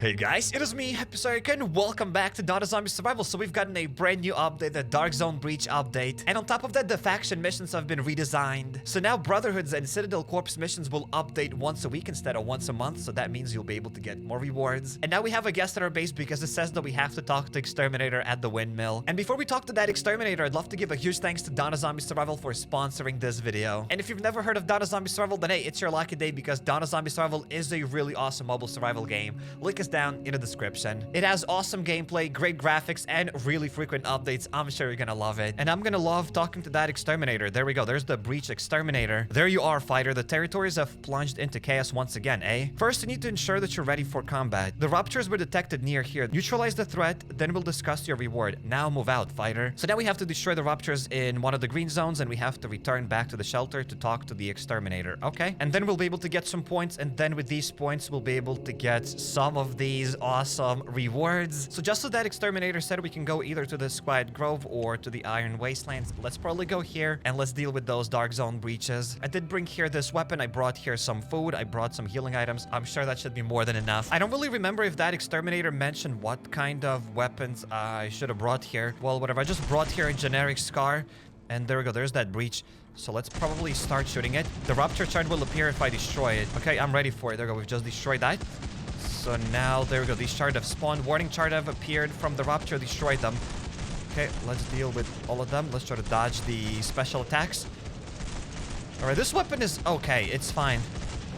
Hey guys, it is me, HappyCairek, and welcome back to Dota Zombie Survival. So we've gotten a brand new update, the Dark Zone Breach update. And on top of that, the faction missions have been redesigned. So now Brotherhoods and Citadel Corps missions will update once a week instead of once a month. So that means you'll be able to get more rewards. And now we have a guest at our base because it says that we have to talk to Exterminator at the windmill. And before we talk to that Exterminator, I'd love to give a huge thanks to Dota Zombie Survival for sponsoring this video. And if you've never heard of Dota Zombie Survival, then hey, it's your lucky day because Dota Zombie Survival is a really awesome mobile survival game. Link is down in the description. It has awesome gameplay, great graphics, and really frequent updates. I'm sure you're gonna love it. And I'm gonna love talking to that Exterminator. There we go. There's the Breach Exterminator. There you are, fighter. The territories have plunged into chaos once again, eh? First, you need to ensure that you're ready for combat. The ruptures were detected near here. Neutralize the threat, then we'll discuss your reward. Now move out, fighter. So now we have to destroy the ruptures in one of the green zones, and we have to return back to the shelter to talk to the Exterminator. Okay? And then we'll be able to get some points, and then with these points, we'll be able to get some of these awesome rewards. So just so that Exterminator said, we can go either to the Quiet Grove or to the Iron Wastelands. Let's probably go here and let's deal with those Dark Zone breaches. I did bring here this weapon. I brought here some food. I brought some healing items. I'm sure that should be more than enough. I don't really remember if that Exterminator mentioned what kind of weapons I should have brought here. Well, whatever. I just brought here a generic scar. And there we go. There's that breach. So let's probably start shooting it. The Rupture Chart will appear if I destroy it. Okay, I'm ready for it. There we go. We've just destroyed that. So now, there we go. These shards have spawned. Warning chart have appeared from the Rupture. Destroyed them. Okay, let's deal with all of them. Let's try to dodge the special attacks. Alright, this weapon is okay. It's fine.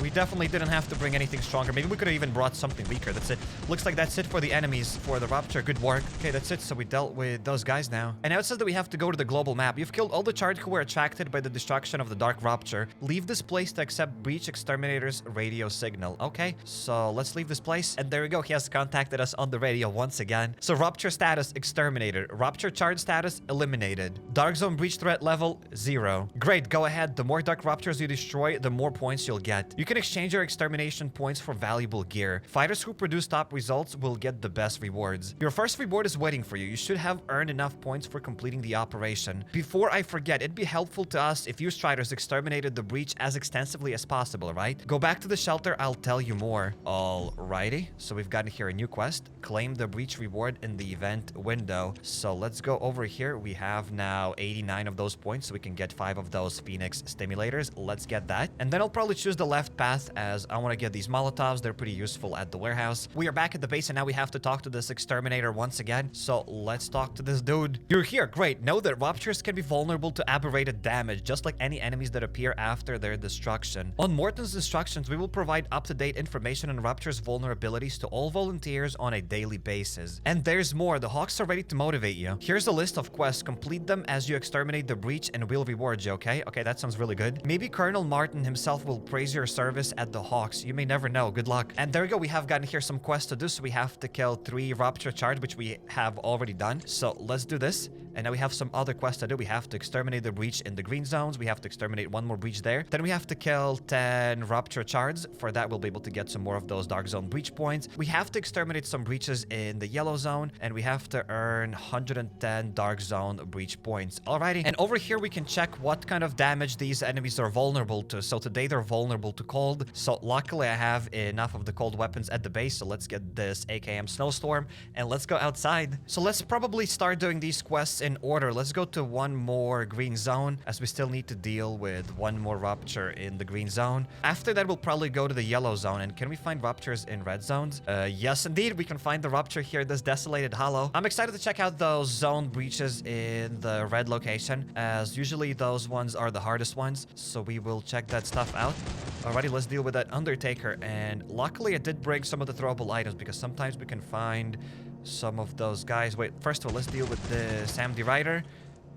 We definitely didn't have to bring anything stronger. Maybe we could have even brought something weaker. That's it. Looks like that's it for the enemies for the Rupture. Good work. Okay, that's it. So we dealt with those guys now. And now it says that we have to go to the global map. You've killed all the charge who were attracted by the destruction of the Dark Rupture. Leave this place to accept Breach Exterminator's radio signal. Okay, so let's leave this place. And there we go. He has contacted us on the radio once again. So Rupture status, Exterminator. Rupture charge status, eliminated. Dark Zone Breach threat level, 0. Great, go ahead. The more Dark Ruptures you destroy, the more points you'll get. You can exchange your extermination points for valuable gear. Fighters who produce top results will get the best rewards. Your first reward is waiting for you. You should have earned enough points for completing the operation. Before I forget, it'd be helpful to us if you striders exterminated the breach as extensively as possible, right? Go back to the shelter, I'll tell you more. Alrighty, so we've gotten here a new quest. Claim the breach reward in the event window. So let's go over here. We have now 89 of those points, so we can get 5 of those Phoenix stimulators. Let's get that. And then I'll probably choose the left path as I want to get these Molotovs. They're pretty useful at the warehouse. We are back at the base and now we have to talk to this Exterminator once again. So let's talk to this dude. You're here. Great. Know that Ruptures can be vulnerable to aberrated damage, just like any enemies that appear after their destruction. On Morton's instructions, we will provide up-to-date information on Rupture's vulnerabilities to all volunteers on a daily basis. And there's more. The Hawks are ready to motivate you. Here's a list of quests. Complete them as you exterminate the breach and we'll reward you, okay? Okay, that sounds really good. Maybe Colonel Martin himself will praise your service at the Hawks. You may never know. Good luck. And there we go. We have gotten here some quests to do. So we have to kill 3 Rupture Charge, which we have already done. So let's do this. And now we have some other quests to do. We have to exterminate the breach in the green zones. We have to exterminate 1 more breach there. Then we have to kill 10 Rupture Charges. For that, we'll be able to get some more of those Dark Zone breach points. We have to exterminate some breaches in the yellow zone. And we have to earn 110 Dark Zone breach points. Alrighty. And over here, we can check what kind of damage these enemies are vulnerable to. So today, they're vulnerable to cold. So luckily, I have enough of the cold weapons at the base. So let's get this AKM Snowstorm. And let's go outside. So let's probably start doing these quests in order. Let's go to 1 more green zone as we still need to deal with 1 more Rupture in the green zone. After that, we'll probably go to the yellow zone. And can we find Ruptures in red zones? Yes, indeed. We can find the Rupture here, this Desolated Hollow. I'm excited to check out those zone breaches in the red location, as usually those ones are the hardest ones. So we will check that stuff out. Alrighty, let's deal with that Undertaker. And luckily, I did bring some of the throwable items because sometimes we can find some of those guys. Wait, first of all, let's deal with the Sam the Rider.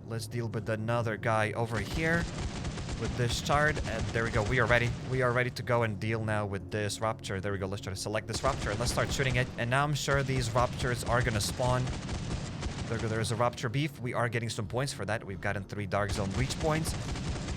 Let's deal with another guy over here with this shard. And there we go. We are ready. We are ready to go and deal now with this Rupture. There we go. Let's try to select this Rupture and let's start shooting it. And now I'm sure these Ruptures are going to spawn. There we go. There's a Rupture Beef. We are getting some points for that. We've gotten 3 Dark Zone Breach points.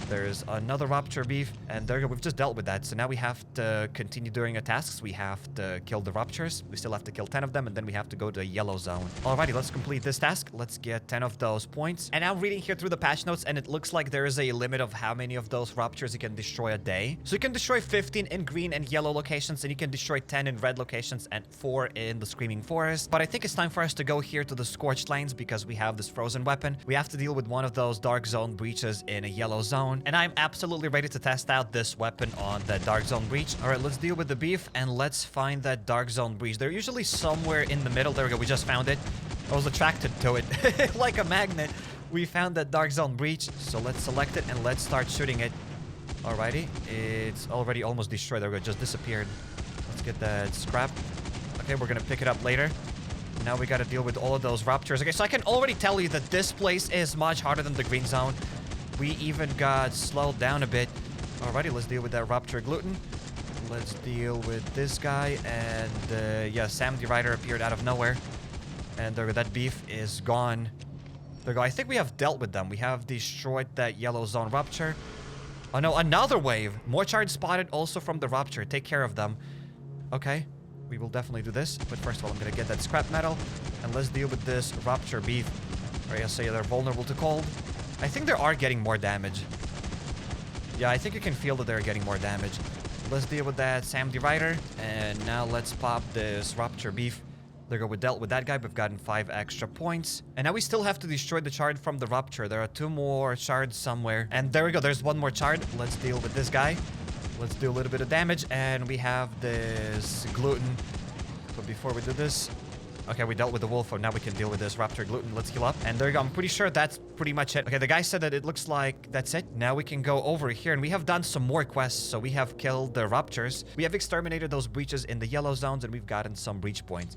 There's another Rapture Beef, and there we go. We've just dealt with that. So now we have to continue doing our tasks. We have to kill the Raptures. We still have to kill 10 of them, and then we have to go to a yellow zone. Alrighty, let's complete this task. Let's get 10 of those points. And I'm reading here through the patch notes, and it looks like there is a limit of how many of those Raptures you can destroy a day. So you can destroy 15 in green and yellow locations, and you can destroy 10 in red locations and 4 in the Screaming Forest. But I think it's time for us to go here to the Scorched Lanes because we have this frozen weapon. We have to deal with one of those Dark Zone breaches in a yellow zone. And I'm absolutely ready to test out this weapon on that Dark Zone breach. All right, let's deal with the beef and let's find that Dark Zone breach. They're usually somewhere in the middle. There we go. We just found it. I was attracted to it like a magnet. We found that Dark Zone breach. So let's select it and let's start shooting it. Alrighty. It's already almost destroyed. There we go. Just disappeared. Let's get that scrap. Okay, we're going to pick it up later. Now we got to deal with all of those Raptors. Okay, so I can already tell you that this place is much harder than the green zone. We even got slowed down a bit. Alrighty, let's deal with that Rapture Gluten. Let's deal with this guy. And yeah, Sam the Rider appeared out of nowhere. And there, that beef is gone. There we go. I think we have dealt with them. We have destroyed that yellow zone Rapture. Oh no, another wave. More charge spotted also from the Rapture. Take care of them. Okay, we will definitely do this. But first of all, I'm going to get that scrap metal. And let's deal with this Rapture beef. Alright, I'll say they're vulnerable to cold. I think they are getting more damage. Yeah, I think you can feel that they're getting more damage. Let's deal with that Sam the Rider. And now let's pop this Rapture Beef. There we go. We dealt with that guy. We've gotten 5 extra points. And now we still have to destroy the shard from the Rapture. There are 2 more shards somewhere. And there we go. There's 1 more shard. Let's deal with this guy. Let's do a little bit of damage. And we have this gluten. But before we do this... Okay, we dealt with the wolf, so now we can deal with this Rapture Gluten. Let's heal up. And there you go. I'm pretty sure that's pretty much it. Okay, the guy said that it looks like that's it. Now we can go over here, and we have done some more quests. So we have killed the Raptures. We have exterminated those breaches in the yellow zones, and we've gotten some breach points.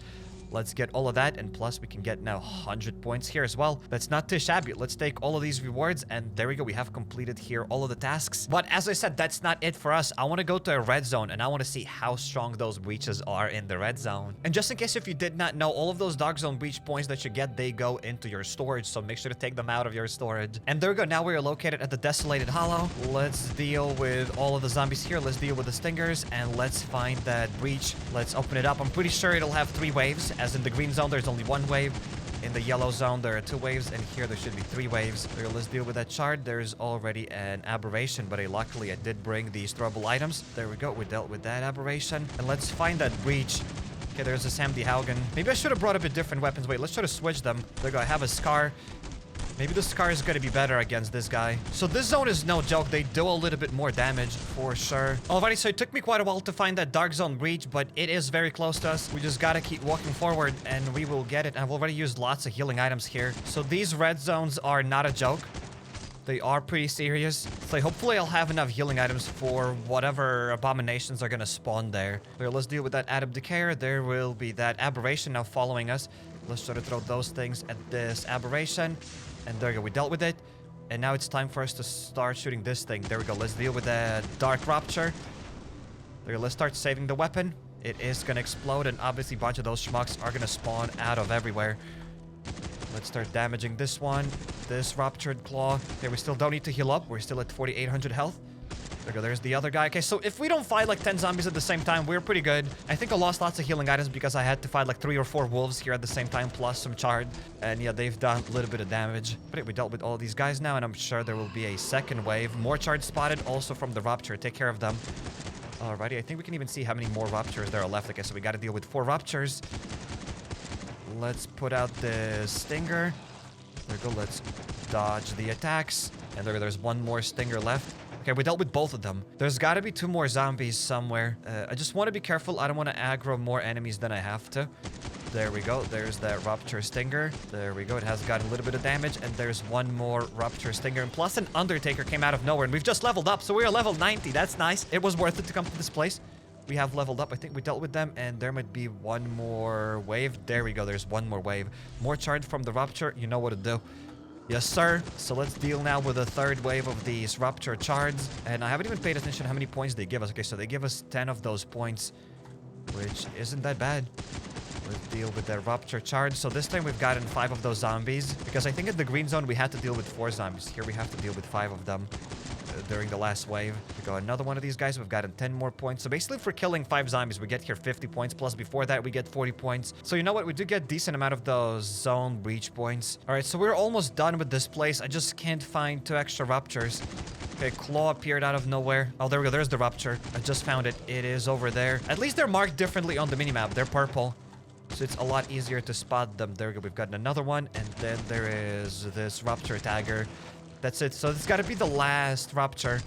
Let's get all of that, and plus we can get now 100 points here as well. That's not too shabby. Let's take all of these rewards, and there we go. We have completed here all of the tasks. But as I said, that's not it for us. I want to go to a red zone, and I want to see how strong those breaches are in the red zone. And just in case if you did not know, all of those Dark Zone breach points that you get, they go into your storage, so make sure to take them out of your storage. And there we go. Now we are located at the Desolated Hollow. Let's deal with all of the zombies here. Let's deal with the stingers, and let's find that breach. Let's open it up. I'm pretty sure it'll have 3 waves. As in the green zone, there's only 1 wave. In the yellow zone, there are 2 waves, and here there should be 3 waves. Here, let's deal with that shard. There's already an aberration, but luckily I did bring these throwable items. There we go. We dealt with that aberration. And let's find that breach. Okay, there's a Sam the Haugen. Maybe I should have brought a bit different weapons. Wait, let's try to switch them. There we go. I have a Scar. Maybe the Scar is going to be better against this guy. So this zone is no joke. They do a little bit more damage for sure. Alrighty, so it took me quite a while to find that Dark Zone breach, but it is very close to us. We just got to keep walking forward and we will get it. I've already used lots of healing items here. So these red zones are not a joke. They are pretty serious. So hopefully I'll have enough healing items for whatever abominations are going to spawn there. Here, let's deal with that Adam Decayer. There will be that aberration now following us. Let's try to throw those things at this aberration. And there we go. We dealt with it. And now it's time for us to start shooting this thing. There we go. Let's deal with the Dark Rapture. There, let's start saving the weapon. It is going to explode. And obviously a bunch of those schmucks are going to spawn out of everywhere. Let's start damaging this one. This Raptured Claw. Okay, we still don't need to heal up. We're still at 4,800 health. There we go. There's the other guy. Okay, so if we don't fight like 10 zombies at the same time, we're pretty good. I think I lost lots of healing items because I had to fight like 3 or 4 wolves here at the same time, plus some chard. And yeah, they've done a little bit of damage. But yeah, we dealt with all these guys now, and I'm sure there will be a second wave. More chard spotted also from the Rapture. Take care of them. Alrighty, I think we can even see how many more Raptures there are left. Okay, so we got to deal with 4 Raptures. Let's put out the Stinger. There we go. Let's dodge the attacks. And there's 1 more Stinger left. Okay, we dealt with both of them. There's got to be 2 more zombies somewhere. I just want to be careful. I don't want to aggro more enemies than I have to. There we go. There's that Rapture Stinger. There we go. It has gotten a little bit of damage. And there's 1 more Rapture Stinger. And plus an Undertaker came out of nowhere. And we've just leveled up. So we are level 90. That's nice. It was worth it to come to this place. We have leveled up. I think we dealt with them. And there might be 1 more wave. There we go. There's 1 more wave. More charge from the Rapture. You know what to do. Yes, sir. So let's deal now with a 3rd wave of these Rapture Chards. And I haven't even paid attention how many points they give us. Okay, so they give us 10 of those points, which isn't that bad. Let's deal with that Rapture Charge. So this time we've gotten 5 of those zombies. Because I think in the green zone we had to deal with 4 zombies. Here we have to deal with 5 of them. during the last wave. We go another one of these guys. We've gotten 10 more points. So basically, for killing 5 zombies, we get here 50 points. Plus, before that, we get 40 points. So you know what? We do get a decent amount of those zone breach points. All right, so we're almost done with this place. I just can't find 2 extra ruptures. Okay, claw appeared out of nowhere. Oh, there we go. There's the rupture. I just found it. It is over there. At least they're marked differently on the minimap. They're purple. So it's a lot easier to spot them. There we go. We've gotten another one. And then there is this rupture tagger. That's it. So it's got to be the last rupture.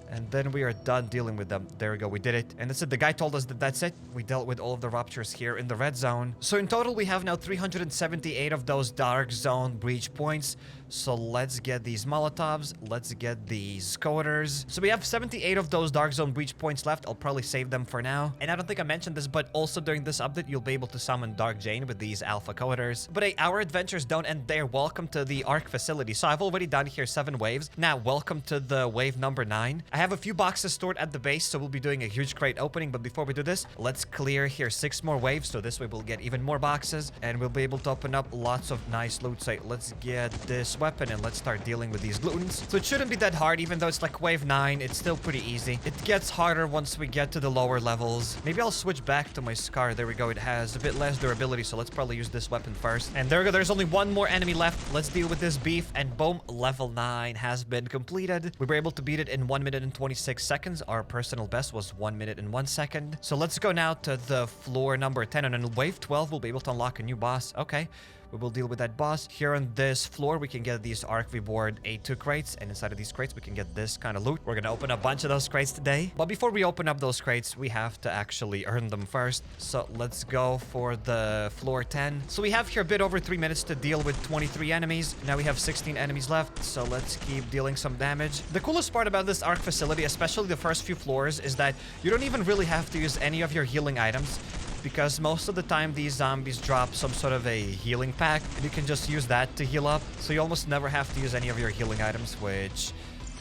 And then we are done dealing with them. There we go. We did it. And that's it. The guy told us that that's it. We dealt with all of the ruptures here in the red zone. So in total, we have now 378 of those dark zone breach points. So let's get these Molotovs. Let's get these coders. So we have 78 of those dark zone breach points left. I'll probably save them for now. And I don't think I mentioned this, but also during this update, you'll be able to summon Dark Jane with these alpha coders. But hey, our adventures don't end there. Welcome to the Ark facility. So I've already done here 7 waves. Now, welcome to the wave number 9. I have a few boxes stored at the base, so we'll be doing a huge crate opening. But before we do this, let's clear here 6 more waves. So this way we'll get even more boxes and we'll be able to open up lots of nice loot. So let's get this weapon and let's start dealing with these glutens. So it shouldn't be that hard, even though it's like wave 9. It's still pretty easy. It gets harder once we get to the lower levels. Maybe I'll switch back to my Scar. There we go. It has a bit less durability, so let's probably use this weapon first. And there we go. There's only 1 more enemy left. Let's deal with this beef. And boom, level 9 has been completed. We were able to beat it in 1 minute and 26 seconds. Our personal best was 1 minute and 1 second. So let's go now to the floor number 10. And on wave 12, we'll be able to unlock a new boss. Okay. We will deal with that boss. Here on this floor, we can get these Ark Reward A2 crates. And inside of these crates, we can get this kind of loot. We're going to open a bunch of those crates today. But before we open up those crates, we have to actually earn them first. So let's go for the floor 10. So we have here a bit over 3 minutes to deal with 23 enemies. Now we have 16 enemies left. So let's keep dealing some damage. The coolest part about this Ark facility, especially the first few floors, is that you don't even really have to use any of your healing items, because most of the time these zombies drop some sort of a healing pack and you can just use that to heal up. So you almost never have to use any of your healing items, which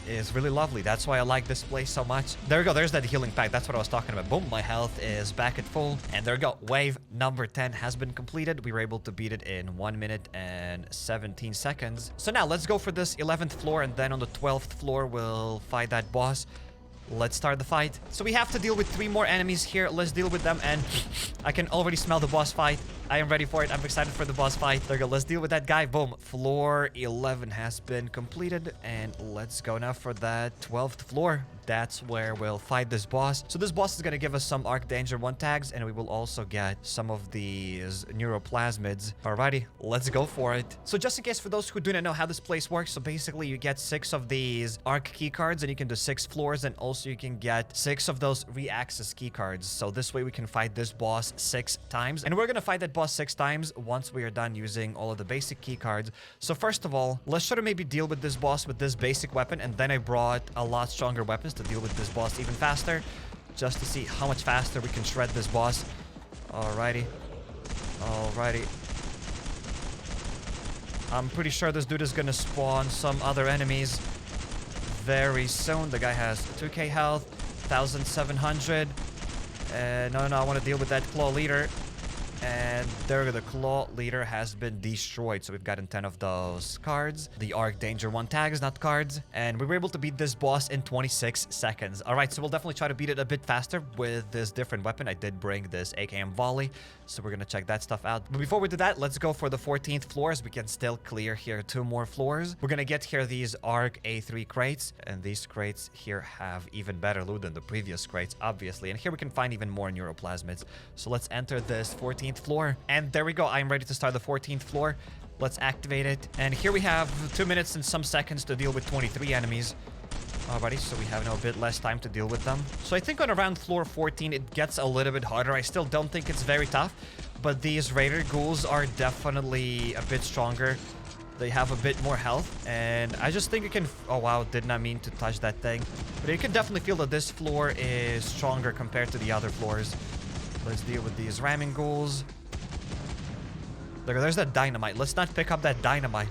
is really lovely. That's why I like this place so much. There we go. There's that healing pack. That's what I was talking about. Boom, my health is back at full. And there we go. Wave number 10 has been completed. We were able to beat it in 1 minute and 17 seconds. So now let's go for this 11th floor, and then on the 12th floor we'll fight that boss. Let's start the fight. So we have to deal with 3 more enemies here. Let's deal with them. And I can already smell the boss fight. I am ready for it. I'm excited for the boss fight. There we go. Let's deal with that guy. Boom. Floor 11 has been completed. And let's go now for that 12th floor. That's where we'll fight this boss. So this boss is going to give us some Arc Danger 1 tags. And we will also get some of these neuroplasmids. Alrighty. Let's go for it. So just in case for those who do not know how this place works. So basically you get 6 of these Arc key cards. And you can do 6 floors. And also you can get 6 of those re-access key cards. So this way we can fight this boss 6 times. And we're going to fight that boss 6 times once we are done using all of the basic key cards. So first of all, let's try to maybe deal with this boss with this basic weapon. And then I brought a lot stronger weapons to deal with this boss even faster, just to see how much faster we can shred this boss. Alrighty. Alrighty. I'm pretty sure this dude is gonna spawn some other enemies very soon. The guy has 2k health, 1700. No, I want to deal with that claw leader. And there, the claw leader has been destroyed. So we've gotten 10 of those cards. The Arc Danger 1 tags, not cards. And we were able to beat this boss in 26 seconds. All right, so we'll definitely try to beat it a bit faster with this different weapon. I did bring this AKM volley, so we're gonna check that stuff out. But before we do that, let's go for the 14th floors. We can still clear here 2 more floors. We're gonna get here these Arc A3 crates. And these crates here have even better loot than the previous crates, obviously. And here we can find even more neuroplasmids. So let's enter this 14th floor. And there we go. I'm ready to start the 14th floor. Let's activate it. And here we have 2 minutes and some seconds to deal with 23 enemies. Alrighty, so we have now a bit less time to deal with them. So I think on around floor 14, it gets a little bit harder. I still don't think it's very tough, but these Raider ghouls are definitely a bit stronger. They have a bit more health, and I just think you can... Oh, wow, did not mean to touch that thing. But you can definitely feel that this floor is stronger compared to the other floors. Let's deal with these ramming ghouls. There's that dynamite. Let's not pick up that dynamite,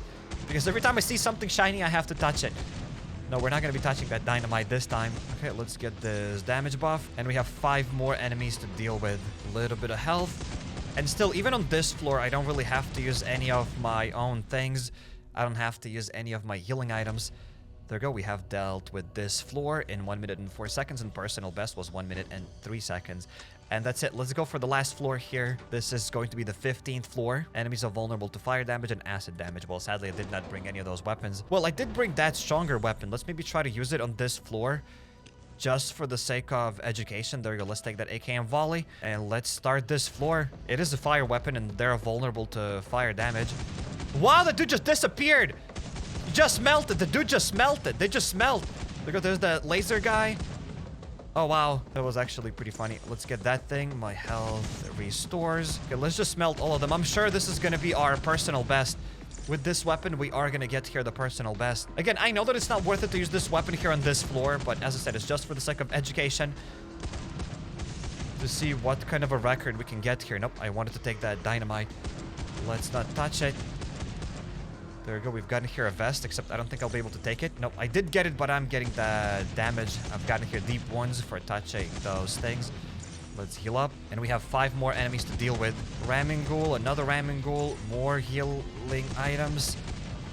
because every time I see something shiny, I have to touch it. No, we're not going to be touching that dynamite this time. Okay, let's get this damage buff. And we have 5 more enemies to deal with. A little bit of health. And still, even on this floor, I don't really have to use any of my own things. I don't have to use any of my healing items. There we go. We have dealt with this floor in 1 minute and 4 seconds, and personal best was 1 minute and 3 seconds. And that's it. Let's go for the last floor here. This is going to be the 15th floor. Enemies are vulnerable to fire damage and acid damage. Well, sadly, I did not bring any of those weapons. Well, I did bring that stronger weapon. Let's maybe try to use it on this floor just for the sake of education. There you go. Let's take that AKM volley and let's start this floor. It is a fire weapon and they're vulnerable to fire damage. Wow, the dude just disappeared. He just melted. The dude just melted. They just smelt. Look at there's that laser guy. Oh, wow. That was actually pretty funny. Let's get that thing. My health restores. Okay, let's just melt all of them. I'm sure this is going to be our personal best. With this weapon, we are going to get here the personal best. Again, I know that it's not worth it to use this weapon here on this floor, but as I said, it's just for the sake of education. To see what kind of a record we can get here. Nope, I wanted to take that dynamite. Let's not touch it. There we go. We've gotten here a vest, except I don't think I'll be able to take it. Nope, I did get it, but I'm getting the damage. I've gotten here deep wounds for touching those things. Let's heal up. And we have 5 more enemies to deal with. Ramming ghoul, another ramming ghoul, more healing items.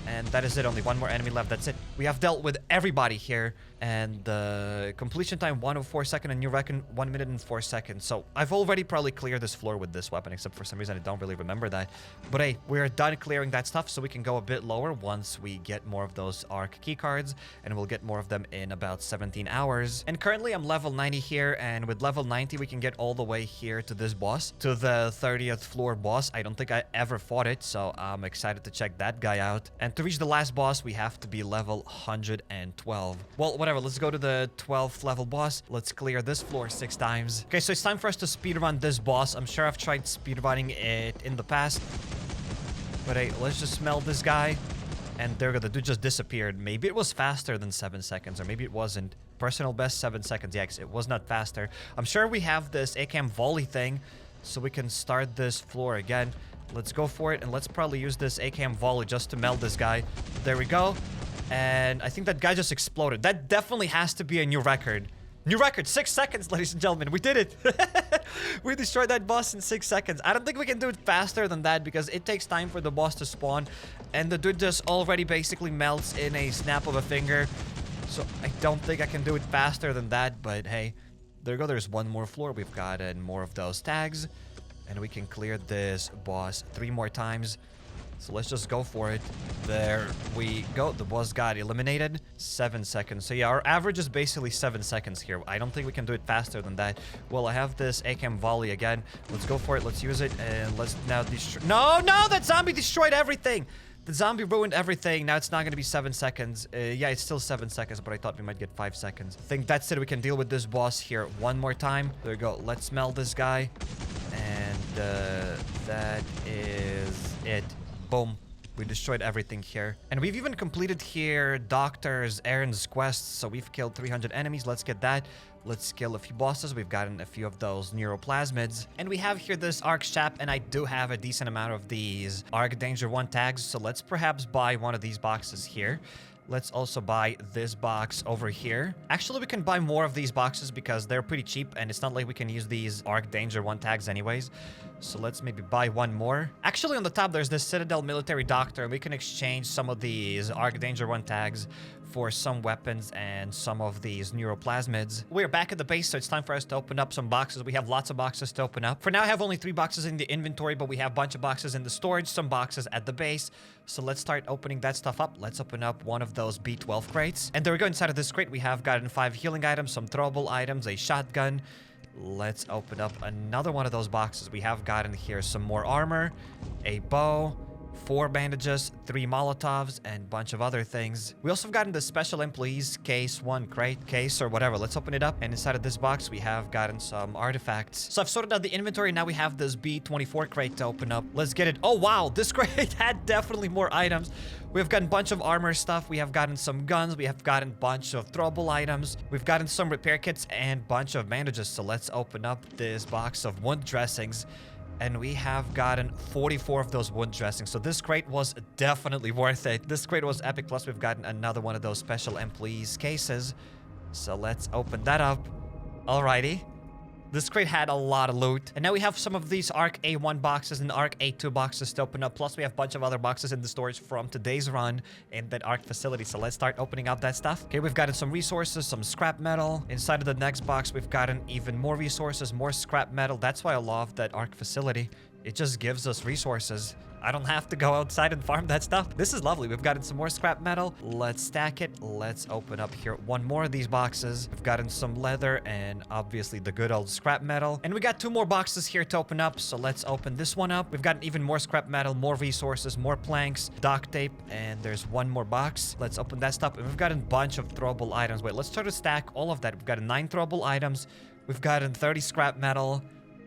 And that is it. Only 1 more enemy left. That's it. We have dealt with everybody here. And the completion time, 104 seconds. And you reckon 1 minute and 4 seconds. So I've already probably cleared this floor with this weapon. Except for some reason, I don't really remember that. But hey, we're done clearing that stuff. So we can go a bit lower once we get more of those ARC keycards. And we'll get more of them in about 17 hours. And currently, I'm level 90 here. And with level 90, we can get all the way here to this boss. To the 30th floor boss. I don't think I ever fought it. So I'm excited to check that guy out. And to reach the last boss, we have to be level 112. Well, whatever. Let's go to the 12th level boss. Let's clear this floor 6 times. Okay, so it's time for us to speedrun this boss. I'm sure I've tried speedrunning it in the past. But hey, let's just smell this guy. And there we go. The dude just disappeared. Maybe it was faster than 7 seconds, or maybe it wasn't. Personal best 7 seconds. Yeah, it was not faster. I'm sure we have this AKM volley thing, so we can start this floor again. Let's go for it, and let's probably use this AKM volley just to melt this guy. There we go. And I think that guy just exploded. That definitely has to be a new record. New record, 6 seconds, ladies and gentlemen. We did it. We destroyed that boss in 6 seconds. I don't think we can do it faster than that because it takes time for the boss to spawn. And the dude just already basically melts in a snap of a finger. So I don't think I can do it faster than that. But hey, there you go. There's 1 more floor. We've gotten more of those tags. And we can clear this boss 3 more times. So let's just go for it. There we go. The boss got eliminated. 7 seconds. So yeah, our average is basically 7 seconds here. I don't think we can do it faster than that. Well, I have this AKM volley again. Let's go for it. Let's use it. And let's now destroy... No, that zombie destroyed everything. The zombie ruined everything. Now it's not going to be 7 seconds. Yeah, it's still 7 seconds, but I thought we might get 5 seconds. I think that's it. We can deal with this boss here 1 more time. There we go. Let's smell this guy. And that is it. Boom. We destroyed everything here. And we've even completed here Doctor's Aaron's quests. So we've killed 300 enemies. Let's get that. Let's kill a few bosses. We've gotten a few of those neuroplasmids. And we have here this Arc Shap. And I do have a decent amount of these Arc Danger 1 tags. So let's perhaps buy one of these boxes here. Let's also buy this box over here. Actually, we can buy more of these boxes because they're pretty cheap. And it's not like we can use these Arc Danger 1 tags anyways. So let's maybe buy 1 more. Actually, on the top, there's this Citadel Military Doctor. We can exchange some of these Arc Danger 1 tags for some weapons and some of these neuroplasmids. We're back at the base, so it's time for us to open up some boxes. We have lots of boxes to open up. For now, I have only 3 boxes in the inventory, but we have a bunch of boxes in the storage, some boxes at the base. So let's start opening that stuff up. Let's open up one of those B12 crates. And there we go. Inside of this crate, we have gotten 5 healing items, some throwable items, a shotgun. Let's open up another one of those boxes. We have gotten here some more armor, a bow, 4 bandages, 3 Molotovs, and a bunch of other things. We also have gotten the Special Employees Case 1 crate, case, or whatever. Let's open it up. And inside of this box, we have gotten some artifacts. So I've sorted out the inventory. Now we have this B24 crate to open up. Let's get it. Oh, wow. This crate had definitely more items. We've gotten a bunch of armor stuff. We have gotten some guns. We have gotten a bunch of throwable items. We've gotten some repair kits and a bunch of bandages. So let's open up this box of wound dressings. And we have gotten 44 of those wound dressings. So this crate was definitely worth it. This crate was epic. Plus, we've gotten another one of those Special Employees cases. So let's open that up. Alrighty. This crate had a lot of loot. And now we have some of these ARC A1 boxes and ARC A2 boxes to open up. Plus, we have a bunch of other boxes in the storage from today's run in that ARC facility. So let's start opening up that stuff. Okay, we've gotten some resources, some scrap metal. Inside of the next box, we've gotten even more resources, more scrap metal. That's why I love that ARC facility. It just gives us resources. I don't have to go outside and farm that stuff. This is lovely. We've gotten some more scrap metal. Let's stack it. Let's open up here one more of these boxes. We've gotten some leather and obviously the good old scrap metal. And we got 2 more boxes here to open up. So let's open this one up. We've gotten even more scrap metal, more resources, more planks, duct tape, and there's one more box. Let's open that stuff. And we've gotten a bunch of throwable items. Wait, let's try to stack all of that. We've gotten 9 throwable items. We've gotten 30 scrap metal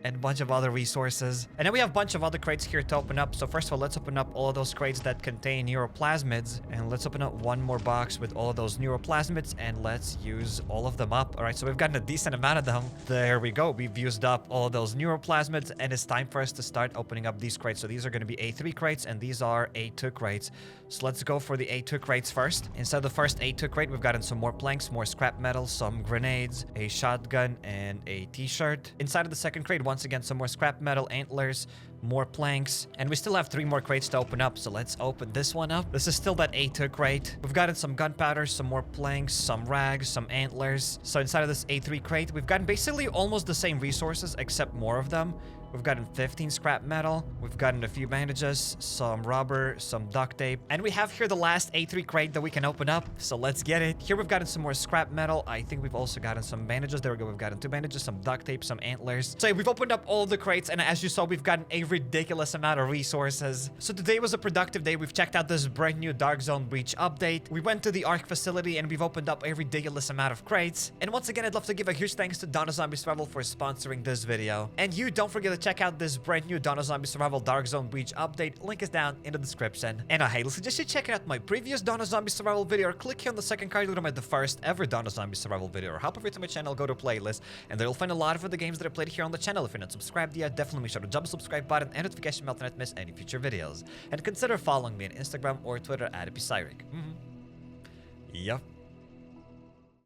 and a bunch of other resources. And then we have a bunch of other crates here to open up. So first of all, let's open up all of those crates that contain neuroplasmids. And let's open up one more box with all of those neuroplasmids. And let's use all of them up. All right, so we've gotten a decent amount of them. There we go. We've used up all of those neuroplasmids. And it's time for us to start opening up these crates. So these are going to be A3 crates and these are A2 crates. So let's go for the A2 crates first. Inside the first A2 crate, we've gotten some more planks, more scrap metal, some grenades, a shotgun, and a t-shirt. Inside of the second crate, once again, some more scrap metal, antlers, more planks, and we still have 3 more crates to open up. So let's open this one up. This is still that A2 crate. We've gotten some gunpowder, some more planks, some rags, some antlers. So inside of this A3 crate, we've gotten basically almost the same resources, except more of them. We've gotten 15 scrap metal. We've gotten a few bandages, some rubber, some duct tape. And we have here the last A3 crate that we can open up. So let's get it. Here we've gotten some more scrap metal. I think we've also gotten some bandages. There we go. We've gotten 2 bandages, some duct tape, some antlers. So yeah, we've opened up all the crates. And as you saw, we've gotten a ridiculous amount of resources. So today was a productive day. We've checked out this brand new Dark Zone Breach update. We went to the ARC facility and we've opened up a ridiculous amount of crates. And once again, I'd love to give a huge thanks to Donna Zombie Survival for sponsoring this video. And you don't forget to check out this brand new Donna Zombie Survival Dark Zone Breach update. Link is down in the description. And I highly suggest you check out my previous Donna Zombie Survival video or click here on the second card to my first ever Donna Zombie Survival video, or hop over to my channel, go to playlist, and there you'll find a lot of the games that I played here on the channel. If you're not subscribed yet, definitely make sure to jump the subscribe button and notification bell to not miss any future videos. And consider following me on Instagram or Twitter at HappyCairek. Yep.